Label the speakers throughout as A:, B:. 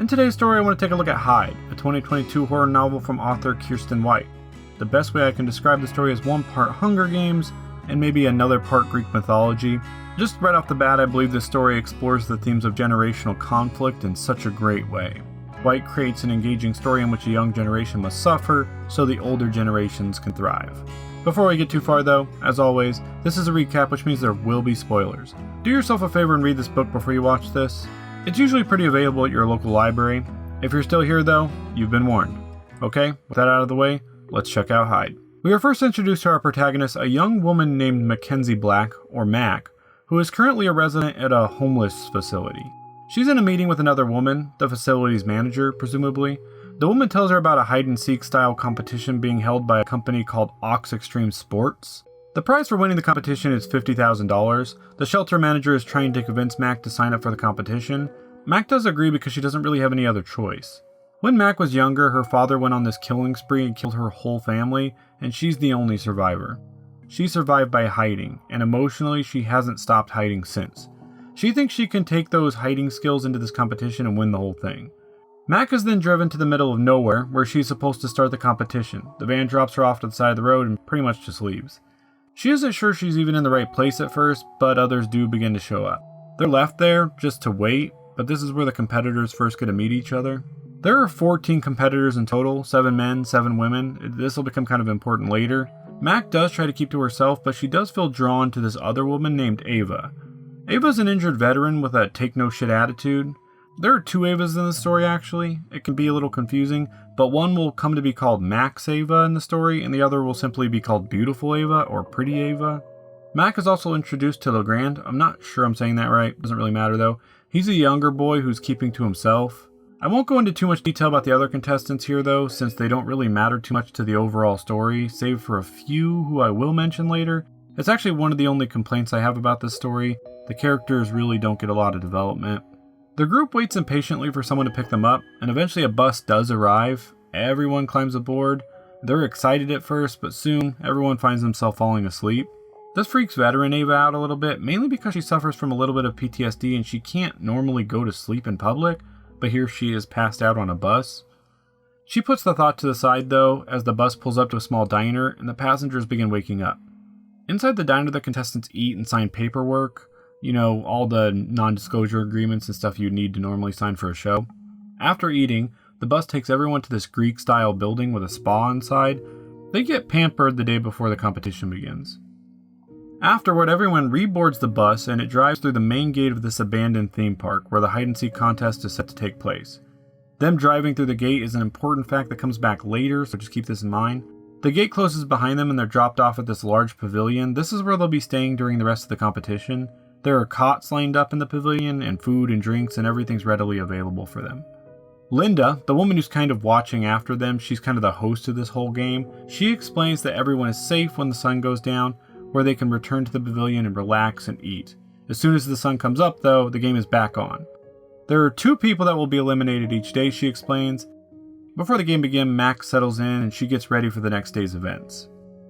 A: In today's story, I want to take a look at Hyde, a 2022 horror novel from author Kiersten White. The best way I can describe the story is one part Hunger Games, and maybe another part Greek mythology. Just right off the bat, I believe this story explores the themes of generational conflict in such a great way. White creates an engaging story in which a young generation must suffer, so the older generations can thrive. Before we get too far though, as always, this is a recap, which means there will be spoilers. Do yourself a favor and read this book before you watch this. It's usually pretty available at your local library. If you're still here though, you've been warned. Okay, with that out of the way, let's check out Hyde. We are first introduced to our protagonist, a young woman named Mackenzie Black, or Mack, who is currently a resident at a homeless facility. She's in a meeting with another woman, the facility's manager, presumably. The woman tells her about a hide-and-seek style competition being held by a company called Ox Extreme Sports. The prize for winning the competition is $50,000. The shelter manager is trying to convince Mack to sign up for the competition. Mack does agree because she doesn't really have any other choice. When Mack was younger, her father went on this killing spree and killed her whole family, and she's the only survivor. She survived by hiding, and emotionally she hasn't stopped hiding since. She thinks she can take those hiding skills into this competition and win the whole thing. Mack is then driven to the middle of nowhere, where she's supposed to start the competition. The van drops her off to the side of the road and pretty much just leaves. She isn't sure she's even in the right place at first, but others do begin to show up. They're left there just to wait, but this is where the competitors first get to meet each other. There are 14 competitors in total, 7 men, 7 women. This will become kind of important later. Mack does try to keep to herself, but she does feel drawn to this other woman named Ava. Ava's an injured veteran with a take-no-shit attitude. There are 2 Avas in the story, actually. It can be a little confusing, but one will come to be called Max Ava in the story, and the other will simply be called Beautiful Ava or Pretty Ava. Mack is also introduced to Legrand. I'm not sure I'm saying that right. Doesn't really matter, though. He's a younger boy who's keeping to himself. I won't go into too much detail about the other contestants here, though, since they don't really matter too much to the overall story, save for a few who I will mention later. It's actually one of the only complaints I have about this story. The characters really don't get a lot of development. The group waits impatiently for someone to pick them up, and eventually a bus does arrive. Everyone climbs aboard. They're excited at first, but soon everyone finds themselves falling asleep. This freaks veteran Ava out a little bit, mainly because she suffers from a little bit of PTSD and she can't normally go to sleep in public, but here she is passed out on a bus. She puts the thought to the side though, as the bus pulls up to a small diner and the passengers begin waking up. Inside the diner, the contestants eat and sign paperwork. You know, all the non-disclosure agreements and stuff you'd need to normally sign for a show. After eating, the bus takes everyone to this Greek-style building with a spa inside. They get pampered the day before the competition begins. Afterward, everyone reboards the bus and it drives through the main gate of this abandoned theme park where the hide-and-seek contest is set to take place. Them driving through the gate is an important fact that comes back later, so just keep this in mind. The gate closes behind them and they're dropped off at this large pavilion. This is where they'll be staying during the rest of the competition. There are cots lined up in the pavilion, and food and drinks, and everything's readily available for them. Linda, the woman who's kind of watching after them, she's kind of the host of this whole game. She explains that everyone is safe when the sun goes down, where they can return to the pavilion and relax and eat. As soon as the sun comes up, though, the game is back on. There are 2 people that will be eliminated each day, she explains. Before the game begins, Mack settles in and she gets ready for the next day's events.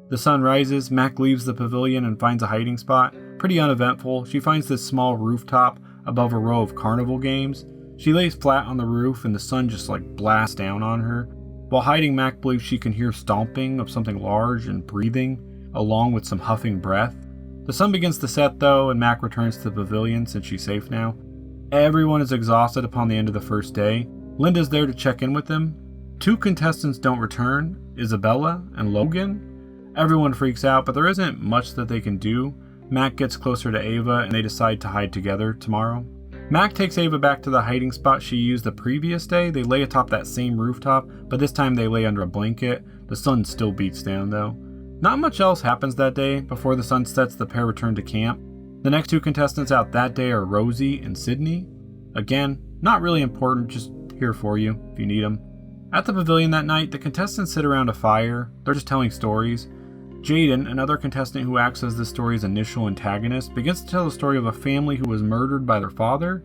A: The sun rises, Mack leaves the pavilion and finds a hiding spot. Pretty uneventful, she finds this small rooftop above a row of carnival games. She lays flat on the roof and the sun just blasts down on her. While hiding, Mack believes she can hear stomping of something large and breathing, along with some huffing breath. The sun begins to set though, and Mack returns to the pavilion since she's safe now. Everyone is exhausted upon the end of the first day. Linda's there to check in with them. 2 contestants don't return, Isabella and Logan. Everyone freaks out, but there isn't much that they can do. Mack gets closer to Ava and they decide to hide together tomorrow. Mack takes Ava back to the hiding spot she used the previous day. They lay atop that same rooftop, but this time they lay under a blanket. The sun still beats down though. Not much else happens that day. Before the sun sets, the pair return to camp. The next 2 contestants out that day are Rosie and Sydney. Again, not really important, just here for you if you need them. At the pavilion that night, the contestants sit around a fire. They're just telling stories. Jaden, another contestant who acts as the story's initial antagonist, begins to tell the story of a family who was murdered by their father.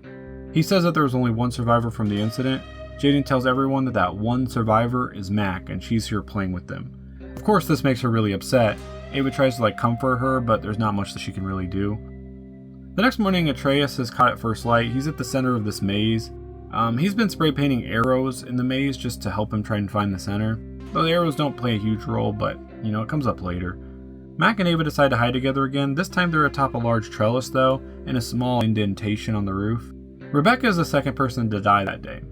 A: He says that there was only one survivor from the incident. Jaden tells everyone that that one survivor is Mack, and she's here playing with them. Of course, this makes her really upset. Ava tries to comfort her, but there's not much that she can really do. The next morning, Atreus is caught at first light. He's at the center of this maze. He's been spray painting arrows in the maze just to help him try and find the center. Though the arrows don't play a huge role, but, it comes up later. Mack and Ava decide to hide together again. This time they're atop a large trellis, though, in a small indentation on the roof. Rebecca is the second person to die that day.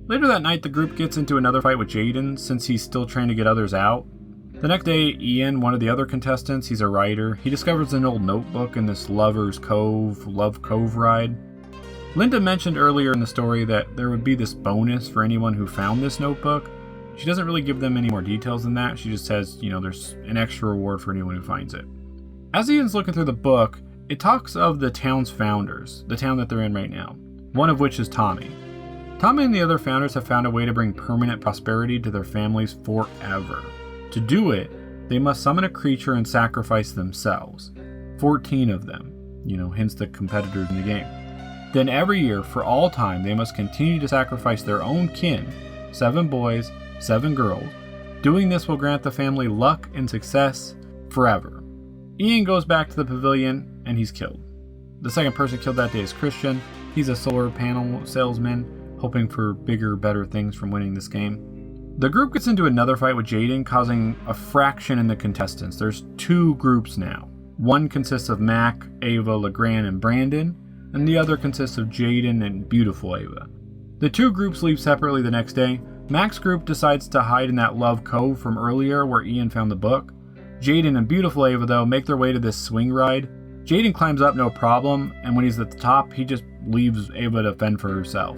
A: Later that night, the group gets into another fight with Jaden, since he's still trying to get others out. The next day, Ian, one of the other contestants, he's a writer, he discovers an old notebook in this Love Cove ride. Linda mentioned earlier in the story that there would be this bonus for anyone who found this notebook. She doesn't really give them any more details than that. She just says, there's an extra reward for anyone who finds it. As Ian's looking through the book, it talks of the town's founders, the town that they're in right now, one of which is Tommy. Tommy and the other founders have found a way to bring permanent prosperity to their families forever. To do it, they must summon a creature and sacrifice themselves. 14 of them, hence the competitors in the game. Then every year, for all time, they must continue to sacrifice their own kin, 7 boys, 7 girls. Doing this will grant the family luck and success forever. Ian goes back to the pavilion and he's killed. The second person killed that day is Christian. He's a solar panel salesman, hoping for bigger, better things from winning this game. The group gets into another fight with Jaden, causing a fraction in the contestants. There's 2 groups now. One consists of Mack, Ava, LeGrand, and Brandon, and the other consists of Jaden and beautiful Ava. The 2 groups leave separately the next day. Mack's group decides to hide in that Love Cove from earlier where Ian found the book. Jaden and beautiful Ava, though, make their way to this swing ride. Jaden climbs up no problem, and when he's at the top, he just leaves Ava to fend for herself.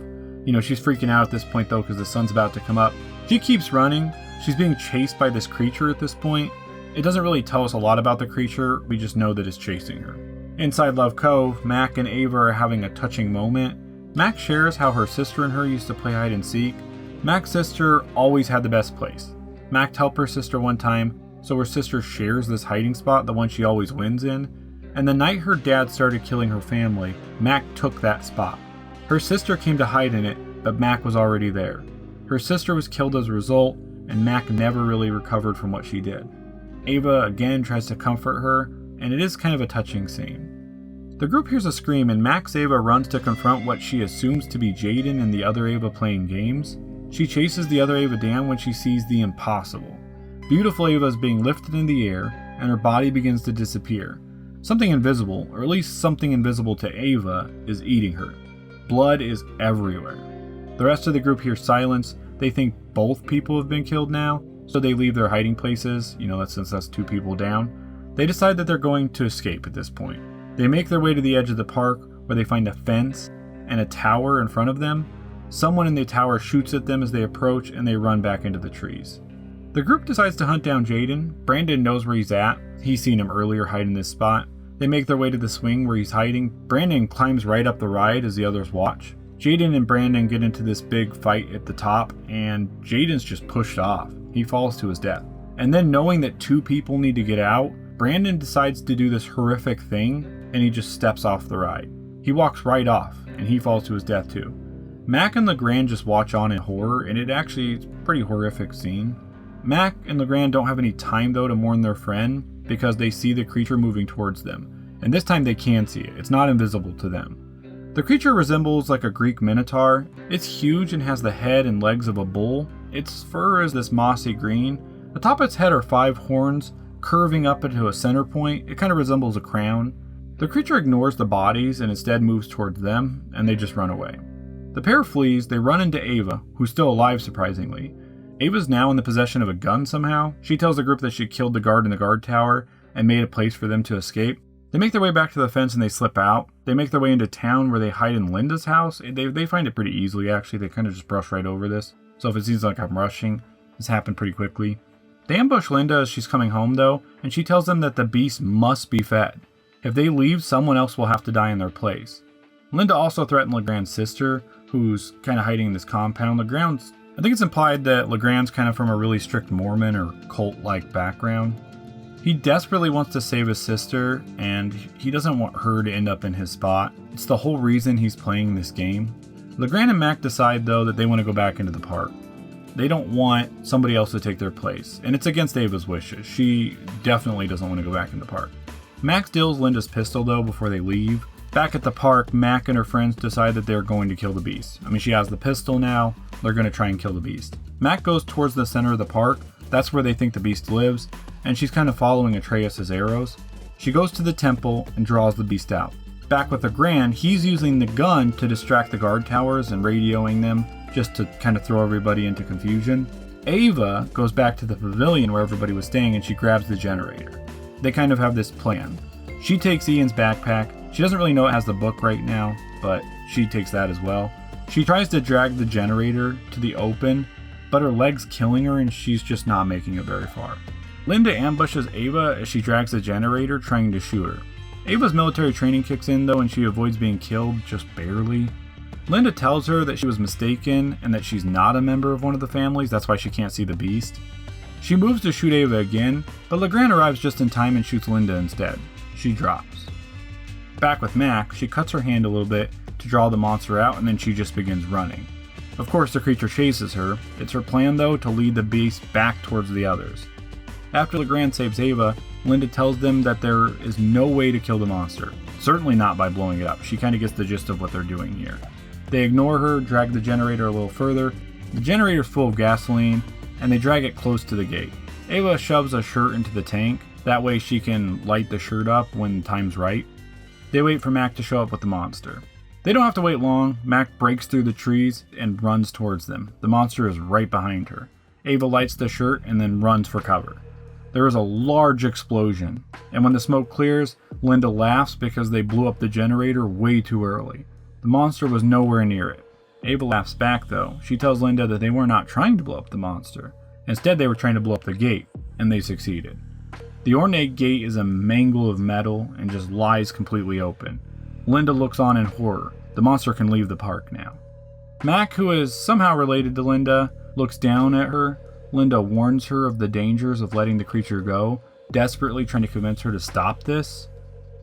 A: She's freaking out at this point, though, because the sun's about to come up. She keeps running. She's being chased by this creature at this point. It doesn't really tell us a lot about the creature. We just know that it's chasing her. Inside Love Cove, Mack and Ava are having a touching moment. Mack shares how her sister and her used to play hide and seek. Mack's sister always had the best place. Mack helped her sister one time, so her sister shares this hiding spot, the one she always wins in. And the night her dad started killing her family, Mack took that spot. Her sister came to hide in it, but Mack was already there. Her sister was killed as a result, and Mack never really recovered from what she did. Ava again tries to comfort her, and it is kind of a touching scene. The group hears a scream, and Mack's Ava runs to confront what she assumes to be Jaden and the other Ava playing games. She chases the other Ava down when she sees the impossible. Beautiful Ava is being lifted in the air, and her body begins to disappear. Something invisible, or at least something invisible to Ava, is eating her. Blood is everywhere. The rest of the group hears silence. They think both people have been killed now, so they leave their hiding places, since that's 2 people down. They decide that they're going to escape at this point. They make their way to the edge of the park, where they find a fence and a tower in front of them. Someone in the tower shoots at them as they approach, and they run back into the trees. The group decides to hunt down Jaden. Brandon knows where he's at. He's seen him earlier hide in this spot. They make their way to the swing where he's hiding. Brandon climbs right up the ride as the others watch. Jaden and Brandon get into this big fight at the top, and Jaden's just pushed off. He falls to his death. And then, knowing that 2 people need to get out, Brandon decides to do this horrific thing, and he just steps off the ride. He walks right off, and he falls to his death too. Mack and LeGrand just watch on in horror, and it's a pretty horrific scene. Mack and LeGrand don't have any time, though, to mourn their friend, because they see the creature moving towards them. And this time they can see it. It's not invisible to them. The creature resembles like a Greek minotaur. It's huge and has the head and legs of a bull. Its fur is this mossy green. Atop its head are 5 horns, curving up into a center point. It kind of resembles a crown. The creature ignores the bodies and instead moves towards them, and they just run away. The pair flees. They run into Ava, who's still alive surprisingly. Ava's now in the possession of a gun somehow. She tells the group that she killed the guard in the guard tower and made a place for them to escape. They make their way back to the fence and they slip out. They make their way into town where they hide in Linda's house. They find it pretty easily, actually. They kind of just brush right over this. So if it seems like I'm rushing, this happened pretty quickly. They ambush Linda as she's coming home, though, and she tells them that the beast must be fed. If they leave, someone else will have to die in their place. Linda also threatened LeGrand's sister, who's kind of hiding in this compound. I think it's implied that LeGrand's kind of from a really strict Mormon or cult-like background. He desperately wants to save his sister, and he doesn't want her to end up in his spot. It's the whole reason he's playing this game. LeGrand and Mack decide, though, that they want to go back into the park. They don't want somebody else to take their place, and it's against Ava's wishes. She definitely doesn't want to go back in the park. Mack steals Linda's pistol, though, before they leave. Back at the park, Mack and her friends decide that they're going to kill the beast. I mean, she has the pistol now, they're going to try and kill the beast. Mack goes towards the center of the park, that's where they think the beast lives, and she's kind of following Atreus' arrows. She goes to the temple and draws the beast out. Back with Legrand, he's using the gun to distract the guard towers and radioing them, just to kind of throw everybody into confusion. Ava goes back to the pavilion where everybody was staying and she grabs the generator. They kind of have this plan. She takes Ian's backpack. She doesn't really know it has the book right now, but she takes that as well. She tries to drag the generator to the open, but her leg's killing her and she's just not making it very far. Linda ambushes Ava as she drags the generator, trying to shoot her. Ava's military training kicks in though and she avoids being killed, just barely. Linda tells her that she was mistaken and that she's not a member of one of the families, that's why she can't see the beast. She moves to shoot Ava again, but Legrand arrives just in time and shoots Linda instead. She drops. Back with Mack, she cuts her hand a little bit to draw the monster out and then she just begins running. Of course the creature chases her. It's her plan though to lead the beast back towards the others. After Legrand saves Ava, Linda tells them that there is no way to kill the monster. Certainly not by blowing it up. She kind of gets the gist of what they're doing here. They ignore her, drag the generator a little further. The generator's full of gasoline, and they drag it close to the gate. Ava shoves a shirt into the tank. That way she can light the shirt up when time's right. They wait for Mack to show up with the monster. They don't have to wait long. Mack breaks through the trees and runs towards them. The monster is right behind her. Ava lights the shirt and then runs for cover. There is a large explosion, and when the smoke clears, Linda laughs because they blew up the generator way too early. The monster was nowhere near it. Ava laughs back though. She tells Linda that they were not trying to blow up the monster. Instead, they were trying to blow up the gate, and they succeeded. The ornate gate is a mangle of metal and just lies completely open. Linda looks on in horror. The monster can leave the park now. Mack, who is somehow related to Linda, looks down at her. Linda warns her of the dangers of letting the creature go, desperately trying to convince her to stop this.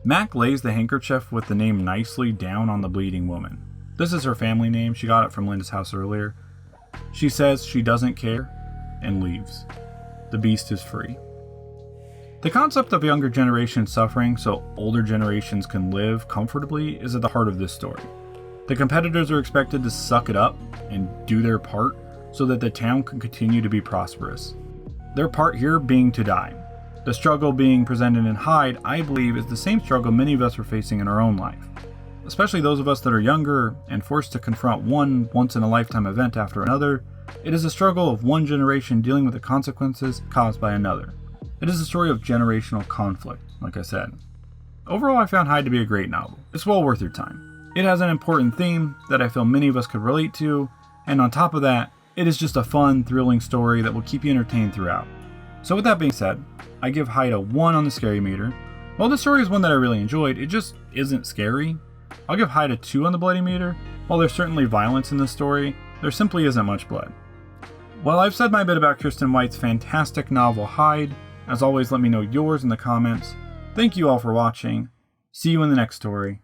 A: Mack lays the handkerchief with the name nicely down on the bleeding woman. This is her family name. She got it from Linda's house earlier. She says she doesn't care and leaves. The beast is free. The concept of younger generations suffering so older generations can live comfortably is at the heart of this story. The competitors are expected to suck it up and do their part so that the town can continue to be prosperous. Their part here being to die. The struggle being presented in Hyde, I believe, is the same struggle many of us are facing in our own life. Especially those of us that are younger and forced to confront one once-in-a-lifetime event after another. It is a struggle of one generation dealing with the consequences caused by another. It is a story of generational conflict, like I said. Overall, I found Hyde to be a great novel. It's well worth your time. It has an important theme that I feel many of us could relate to, and on top of that, it is just a fun, thrilling story that will keep you entertained throughout. So with that being said, I give Hyde a 1 on the scary meter. While the story is one that I really enjoyed, it just isn't scary. I'll give Hyde a 2 on the bloody meter. While there's certainly violence in the story, there simply isn't much blood. Well, I've said my bit about Kiersten White's fantastic novel Hyde. As always, let me know yours in the comments. Thank you all for watching. See you in the next story.